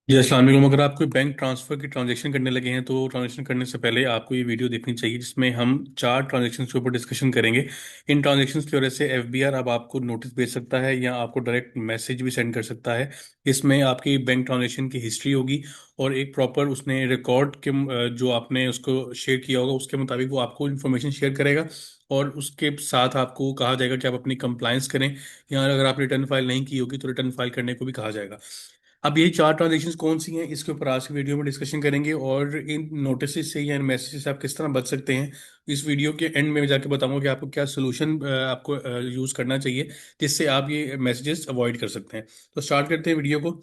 जी अस्सलाम वालेकुम। अगर आप कोई बैंक ट्रांसफ़र की ट्रांजेक्शन करने लगे हैं तो ट्रांजेक्शन करने से पहले आपको ये वीडियो देखनी चाहिए जिसमें हम चार ट्रांजेक्शन के ऊपर डिस्कशन करेंगे। इन ट्रांजेक्शन की वजह से एफबीआर अब आपको नोटिस भेज सकता है या आपको डायरेक्ट मैसेज भी सेंड कर सकता है। इसमें आपकी बैंक ट्रांजेक्शन की हिस्ट्री होगी और एक प्रॉपर उसने रिकॉर्ड के जो आपने उसको शेयर किया होगा उसके मुताबिक वो आपको इन्फॉर्मेशन शेयर करेगा। और उसके साथ आपको कहा जाएगा कि आप अपनी कंप्लायंस करें, या अगर आप रिटर्न फाइल नहीं की होगी तो रिटर्न फाइल करने को भी कहा जाएगा। अब ये चार ट्रांजेक्शन्स कौन सी हैं इसके ऊपर आज की वीडियो में डिस्कशन करेंगे, और इन नोटिस से या इन मैसेज से आप किस तरह बच सकते हैं। इस वीडियो के एंड में जाके बताऊंगा कि आपको क्या सोल्यूशन आपको यूज करना चाहिए जिससे आप ये मैसेजेस अवॉइड कर सकते हैं। तो स्टार्ट करते हैं वीडियो को।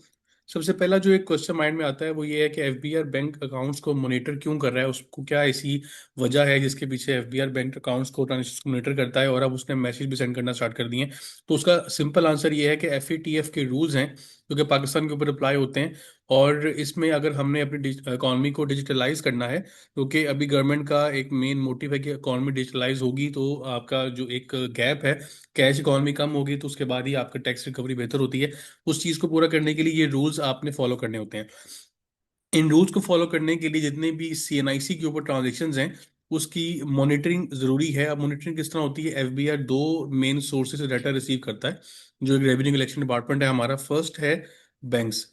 सबसे पहला जो एक क्वेश्चन माइंड में आता है वो ये है कि एफबीआर बैंक अकाउंट्स को मॉनिटर क्यों कर रहा है, उसको क्या ऐसी वजह है जिसके पीछे एफबीआर बैंक अकाउंट्स को ट्रांजेक्शन को मॉनिटर करता है, और अब उसने मैसेज भी सेंड करना स्टार्ट कर दिए हैं। तो उसका सिंपल आंसर ये है कि एफएटीएफ के रूल्स हैं जो कि पाकिस्तान के ऊपर अप्लाई होते हैं। और इसमें अगर हमने अपनी इकॉनमी को डिजिटलाइज करना है, क्योंकि अभी गवर्नमेंट का एक मेन मोटिव है कि इकॉनमी डिजिटलाइज होगी तो आपका जो एक गैप है, कैश इकॉनमी कम होगी तो उसके बाद ही आपका टैक्स रिकवरी बेहतर होती है। उस चीज़ को पूरा करने के लिए ये रूल्स आपने फॉलो करने होते हैं। इन रूल्स को फॉलो करने के लिए जितने भी सीएनआईसी के ऊपर ट्रांजेक्शन्स हैं उसकी मॉनिटरिंग जरूरी है। अब मॉनिटरिंग किस तरह होती है, एफबीआर दो मेन सोर्सेज से डाटा रिसीव करता है। जो रेवेन्यू कलेक्शन डिपार्टमेंट है हमारा, फर्स्ट है बैंक्स।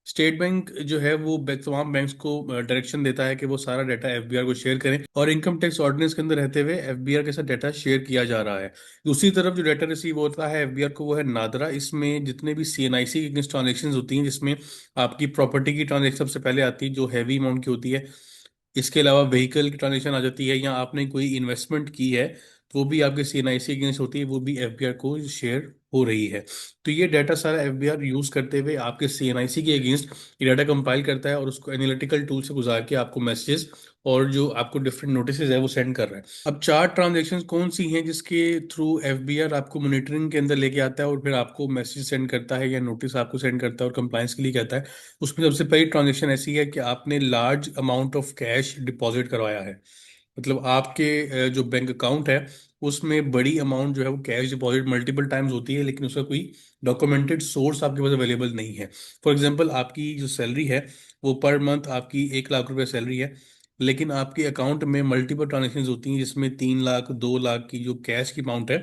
स्टेट बैंक जो है वो तमाम बैंक्स को डायरेक्शन देता है कि वो सारा डाटा एफबीआर को शेयर करें, और इनकम टैक्स ऑर्डिनेंस के अंदर रहते हुए एफबीआर के साथ डाटा शेयर किया जा रहा है। दूसरी तरफ जो डाटा रिसीव होता है एफबीआर को वो है नादरा। इसमें जितने भी सीएनआईसी के ट्रांजेक्शन होती हैं जिसमें आपकी प्रॉपर्टी की ट्रांजेक्शन सबसे पहले आती है जो हैवी अमाउंट की होती है। इसके अलावा व्हीकल की ट्रांजेक्शन आ जाती है, या आपने कोई इन्वेस्टमेंट की है तो वो भी आपके सीएनआईसी अगेंस्ट होती है, वो भी एफबीआर को शेयर हो रही है। तो ये डाटा सारा एफबीआर यूज करते हुए आपके सीएनआईसी के अगेंस्ट ये डाटा कंपाइल करता है और उसको एनालिटिकल टूल से गुजार के आपको मैसेजेस और जो आपको डिफरेंट नोटिस है वो सेंड कर रहा है। अब चार ट्रांजेक्शन कौन सी हैं जिसके थ्रू एफबीआर आपको मॉनिटरिंग के अंदर लेके आता है और फिर आपको मैसेज सेंड करता है या नोटिस आपको सेंड करता है और कंप्लायंस के लिए कहता है। उसमें सबसे पहली ट्रांजेक्शन ऐसी है कि आपने large amount of cash deposit करवाया है। मतलब आपके जो बैंक अकाउंट है उसमें बड़ी अमाउंट जो है वो कैश डिपॉजिट मल्टीपल टाइम्स होती है, लेकिन उसका कोई डॉक्यूमेंटेड सोर्स आपके पास अवेलेबल नहीं है। फॉर एग्जांपल आपकी जो सैलरी है वो पर मंथ आपकी 1 लाख रुपए सैलरी है, लेकिन आपके अकाउंट में मल्टीपल ट्रांजेक्शन होती हैं जिसमें 3 लाख 2 लाख की जो कैश की अमाउंट है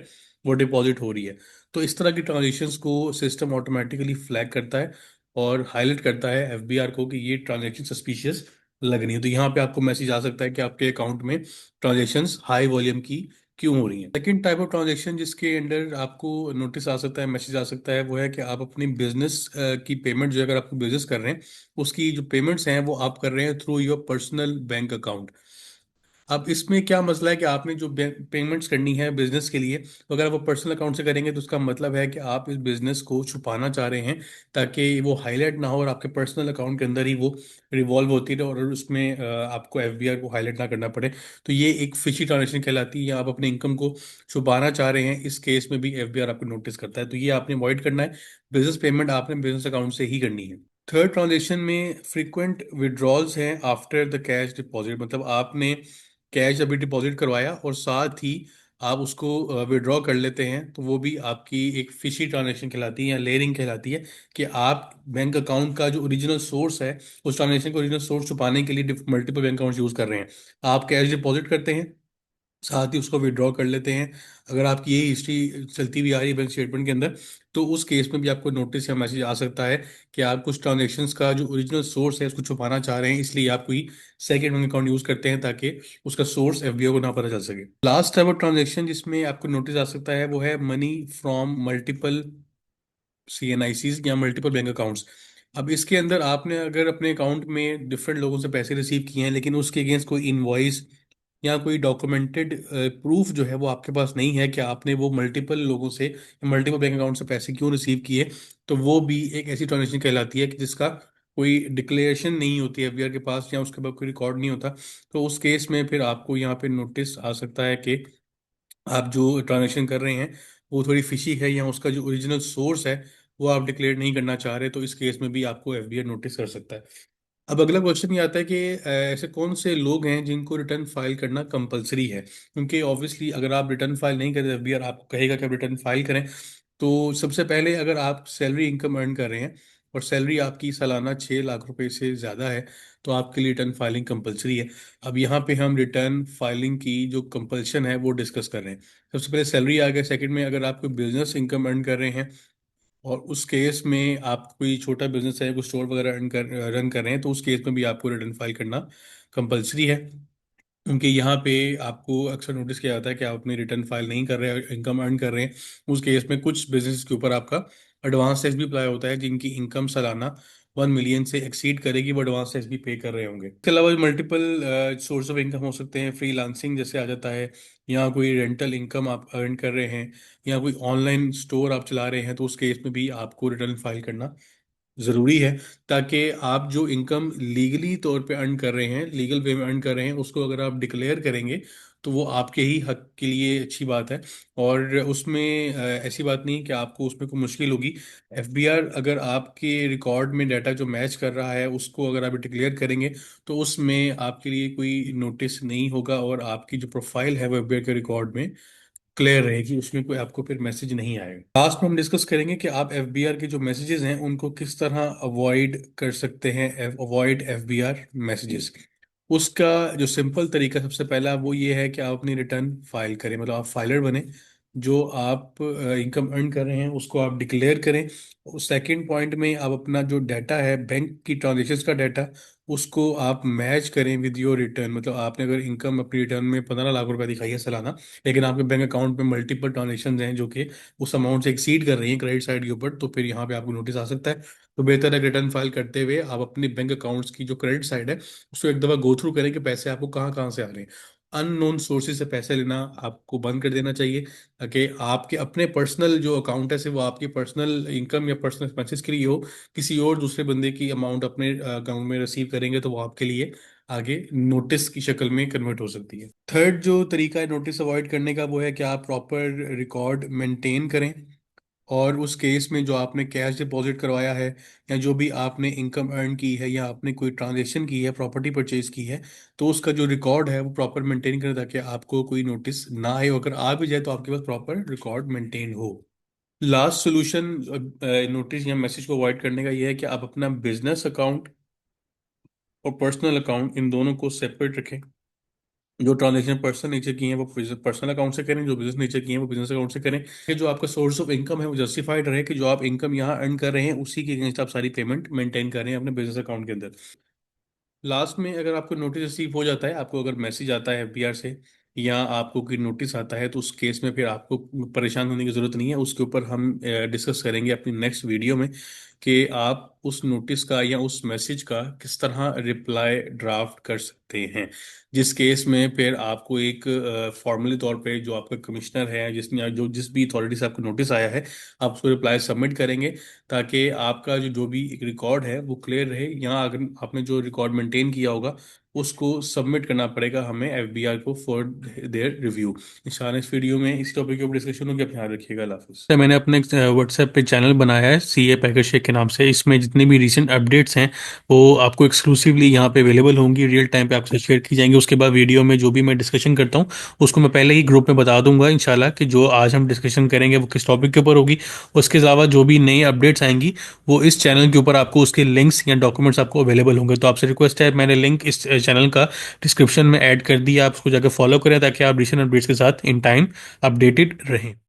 वो डिपॉजिट हो रही है। तो इस तरह की ट्रांजेक्शन्स को सिस्टम ऑटोमेटिकली फ्लैग करता है और हाईलाइट करता है एफबीआर को कि ये ट्रांजेक्शन सस्पिशियस लग रही है। तो यहाँ पे आपको मैसेज आ सकता है कि आपके अकाउंट में ट्रांजेक्शन्स हाई वॉल्यूम की क्यों हो रही हैं। सेकंड टाइप ऑफ ट्रांजेक्शन जिसके अंडर आपको नोटिस आ सकता है, मैसेज आ सकता है, वो है कि आप अपनी बिजनेस की पेमेंट जो है, अगर आपको बिजनेस कर रहे हैं उसकी जो पेमेंट्स हैं वो आप कर रहे हैं through your personal bank account. अब इसमें क्या मसला है कि आपने जो पेमेंट्स करनी है बिजनेस के लिए, तो अगर आप वो पर्सनल अकाउंट से करेंगे तो उसका मतलब है कि आप इस बिजनेस को छुपाना चाह रहे हैं ताकि वो हाईलाइट ना हो और आपके पर्सनल अकाउंट के अंदर ही वो रिवॉल्व होती रहे और उसमें आपको एफबीआर को हाईलाइट ना करना पड़े। तो ये एक फिशी ट्रांजेक्शन कहलाती है, या आप अपने इनकम को छुपाना चाह रहे हैं, इस केस में भी एफबीआर आपको नोटिस करता है। तो ये आपने अवॉइड करना है, बिजनेस पेमेंट आपने बिजनेस अकाउंट से ही करनी है। थर्ड ट्रांजेक्शन में फ्रीक्वेंट विड्रॉल्स हैं आफ्टर द कैश डिपॉजिट। मतलब आपने कैश अभी डिपॉजिट करवाया और साथ ही आप उसको विड्रॉ कर लेते हैं, तो वो भी आपकी एक फिशी ट्रांजेक्शन कहलाती है या लेयरिंग कहलाती है कि आप बैंक अकाउंट का जो ओरिजिनल सोर्स है उस ट्रांजेक्शन का ओरिजिनल सोर्स छुपाने के लिए मल्टीपल बैंक अकाउंट यूज कर रहे हैं। आप कैश डिपॉजिट करते हैं, साथ ही उसको विड्रॉ कर लेते हैं। अगर आपकी यही हिस्ट्री चलती हुई आ रही है बैंक स्टेटमेंट के अंदर, तो उस केस में भी आपको नोटिस या मैसेज आ सकता है कि आप कुछ ट्रांजेक्शन्स का जो ओरिजिनल सोर्स है उसको छुपाना चाह रहे हैं, इसलिए आप कोई सेकेंड बैंक अकाउंट यूज करते हैं ताकि उसका सोर्स एफबीओ को ना पता चल सके। लास्ट टाइप ऑफ ट्रांजेक्शन जिसमें आपको नोटिस आ सकता है वो है मनी फ्रॉम मल्टीपल सीएनआईसीज या मल्टीपल बैंक अकाउंट्स। अब इसके अंदर आपने अगर अपने अकाउंट में डिफरेंट लोगों से पैसे रिसीव किए हैं लेकिन उसके अगेंस्ट कोई इनवॉइस या कोई डॉक्यूमेंटेड प्रूफ जो है वो आपके पास नहीं है कि आपने वो मल्टीपल लोगों से मल्टीपल बैंक अकाउंट से पैसे क्यों रिसीव किए, तो वो भी एक ऐसी ट्रांजेक्शन कहलाती है कि जिसका कोई डिक्लेरेशन नहीं होती है एफबीआर के पास या उसके बाद कोई रिकॉर्ड नहीं होता। तो उस केस में फिर आपको यहाँ पे नोटिस आ सकता है कि आप जो ट्रांजेक्शन कर रहे हैं वो थोड़ी फिशी है या उसका जो ओरिजिनल सोर्स है वो आप डिक्लेयर नहीं करना चाह रहे, तो इस केस में भी आपको एफबीआर नोटिस कर सकता है। अब अगला क्वेश्चन ये आता है कि ऐसे कौन से लोग हैं जिनको रिटर्न फाइल करना कंपलसरी है, क्योंकि ऑब्वियसली अगर आप रिटर्न फाइल नहीं करें एफबीआर आपको कहेगा कि आप रिटर्न फाइल करें। तो सबसे पहले अगर आप सैलरी इनकम अर्न कर रहे हैं और सैलरी आपकी सालाना 6 लाख रुपए से ज़्यादा है तो आपके लिए रिटर्न फाइलिंग कंपलसरी है। अब यहाँ पे हम रिटर्न फाइलिंग की जो कंपल्शन है वो डिस्कस कर रहे हैं। सबसे पहले सैलरी आ गया। सेकंड में अगर आप कोई बिजनेस इनकम अर्न कर रहे हैं और उस केस में आप कोई छोटा बिजनेस है, कोई स्टोर वगैरह रन कर रहे हैं, तो उस केस में भी आपको रिटर्न फाइल करना कंपलसरी है। क्योंकि यहाँ पे आपको अक्सर नोटिस किया जाता है कि आप अपनी रिटर्न फाइल नहीं कर रहे हैं, इनकम अर्न कर रहे हैं। उस केस में कुछ बिजनेस के ऊपर आपका एडवांस टैक्स भी अप्लाई होता है, जिनकी इनकम सालाना 1 मिलियन से एक्सीड करेगी, वो एडवांस टैक्स भी पे कर रहे होंगे। इसके अलावा मल्टीपल सोर्स ऑफ इनकम हो सकते हैं। फ्रीलांसिंग जैसे आ जाता है, या कोई रेंटल इनकम आप अर्न कर रहे हैं, या कोई ऑनलाइन स्टोर आप चला रहे हैं, तो उस केस में भी आपको रिटर्न फाइल करना ज़रूरी है। ताकि आप जो इनकम लीगली तौर पे अर्न कर रहे हैं, लीगल वे में अर्न कर रहे हैं, उसको अगर आप डिक्लेयर करेंगे तो वो आपके ही हक के लिए अच्छी बात है। और उसमें ऐसी बात नहीं कि आपको उसमें कोई मुश्किल होगी। एफबीआर अगर आपके रिकॉर्ड में डाटा जो मैच कर रहा है उसको अगर आप डिक्लेयर करेंगे तो उसमें आपके लिए कोई नोटिस नहीं होगा, और आपकी जो प्रोफाइल है वो एफबीआर के रिकॉर्ड में क्लियर रहेगी, उसमें कोई आपको फिर मैसेज नहीं आएगा। लास्ट में हम डिस्कस करेंगे कि आप एफबीआर के जो मैसेजेस हैं उनको किस तरह अवॉइड कर सकते हैं। अवॉइड एफबीआर मैसेजेस, उसका जो सिंपल तरीका सबसे पहला वो ये है कि आप अपनी रिटर्न फाइल करें, मतलब आप फाइलर बने। जो आप इनकम अर्न कर रहे हैं उसको आप डिक्लेयर करें। सेकंड पॉइंट में आप अपना जो डाटा है बैंक की ट्रांजेक्शन्स का डाटा, उसको आप मैच करें विद योर रिटर्न। मतलब आपने अगर इनकम अपनी रिटर्न में 15 लाख रुपए दिखाई है सालाना, लेकिन आपके बैंक अकाउंट में मल्टीपल ट्रांजेक्शन हैं जो कि उस अमाउंट से एक्सीड कर रही हैं क्रेडिट साइड के ऊपर, तो फिर यहाँ पे आपको नोटिस आ सकता है। तो बेहतर है रिटर्न फाइल करते हुए आप अपने बैंक अकाउंट्स की जो क्रेडिट साइड है उसको एक दफ़ा गो थ्रू करें कि पैसे आपको कहाँ कहाँ से आ रहे हैं। अननोन सोर्सेज से पैसे लेना आपको बंद कर देना चाहिए, ताकि आपके अपने पर्सनल जो अकाउंट है सिर्फ वो आपकी पर्सनल इनकम या पर्सनल एक्सपेंसेस के लिए हो। किसी और दूसरे बंदे की अमाउंट अपने अकाउंट में रिसीव करेंगे तो वो आपके लिए आगे नोटिस की शक्ल में कन्वर्ट हो सकती है। थर्ड जो तरीका है नोटिस अवॉइड करने का वो है कि आप प्रॉपर रिकॉर्ड मेंटेन करें। और उस केस में जो आपने कैश डिपॉजिट करवाया है, या जो भी आपने इनकम अर्न की है, या आपने कोई ट्रांजेक्शन की है, प्रॉपर्टी परचेज की है, तो उसका जो रिकॉर्ड है वो प्रॉपर मेंटेन करें ताकि आपको कोई नोटिस ना आए। अगर आ भी जाए तो आपके पास प्रॉपर रिकॉर्ड मेंटेन हो। लास्ट सोल्यूशन नोटिस या मैसेज को अवॉइड करने का ये है कि आप अपना बिजनेस अकाउंट और पर्सनल अकाउंट इन दोनों को सेपरेट रखें। जो ट्रांजेक्शन पर्सनल नेचर की हैं वो पर्सनल अकाउंट से करें, जो बिजनेस नेचर की हैं वो बिजनेस अकाउंट से करें। कि जो आपका सोर्स ऑफ इनकम है वो जस्टिफाइड रहे, कि जो आप इनकम यहाँ अर्न कर रहे हैं उसी के अगेंस्ट आप सारी पेमेंट मेंटेन कर रहे हैं अपने बिजनेस अकाउंट के अंदर। लास्ट में अगर आपको नोटिस रिसीव हो जाता है, आपको अगर मैसेज आता है एफबीआर से, या आपको कोई नोटिस आता है, तो उस केस में फिर आपको परेशान होने की ज़रूरत नहीं है। उसके ऊपर हम डिस्कस करेंगे अपनी नेक्स्ट वीडियो में कि आप उस नोटिस का या उस मैसेज का किस तरह रिप्लाई ड्राफ्ट कर सकते हैं। जिस केस में फिर आपको एक फॉर्मली तौर पे जो आपका कमिश्नर है, जिसने जो जिस भी अथॉरिटी से आपको नोटिस आया है, आप उसको रिप्लाई सबमिट करेंगे, ताकि आपका जो भी एक रिकॉर्ड है वो क्लियर रहे। यहाँ अगर आपने जो रिकॉर्ड मेंटेन किया होगा उसको सबमिट करना पड़ेगा हमें एफबीआर को फॉर देयर रिव्यू। इंशाल्लाह इस वीडियो में इस टॉपिक के ऊपर डिस्कशन होगी। अपना ध्यान रखिएगा। अल्लाह हाफिज़। तो मैंने अपने व्हाट्सएप पे चैनल बनाया है सीए पैकेज शेख के नाम से। इसमें जितने भी रीसेंट अपडेट्स हैं वो आपको एक्सक्लूसिवली यहाँ पे अवेलेबल होंगी, रियल टाइम पे आपसे शेयर की जाएंगी। उसके बाद वीडियो में जो भी मैं डिस्कशन करता हूँ उसको मैं पहले ही ग्रुप में बता दूंगा इंशाल्लाह कि जो आज हम डिस्कशन करेंगे वो किस टॉपिक के ऊपर होगी। उसके अलावा जो भी नई अपडेट्स आएंगी वो इस चैनल के ऊपर आपको उसके लिंक्स या डॉक्यूमेंट्स आपको अवेलेबल होंगे। तो आपसे रिक्वेस्ट है, मैंने लिंक इस चैनल का डिस्क्रिप्शन में ऐड कर दिया, आप उसको जाकर फॉलो करें ताकि आप रिसेंट अपडेट्स के साथ इन टाइम अपडेटेड रहें।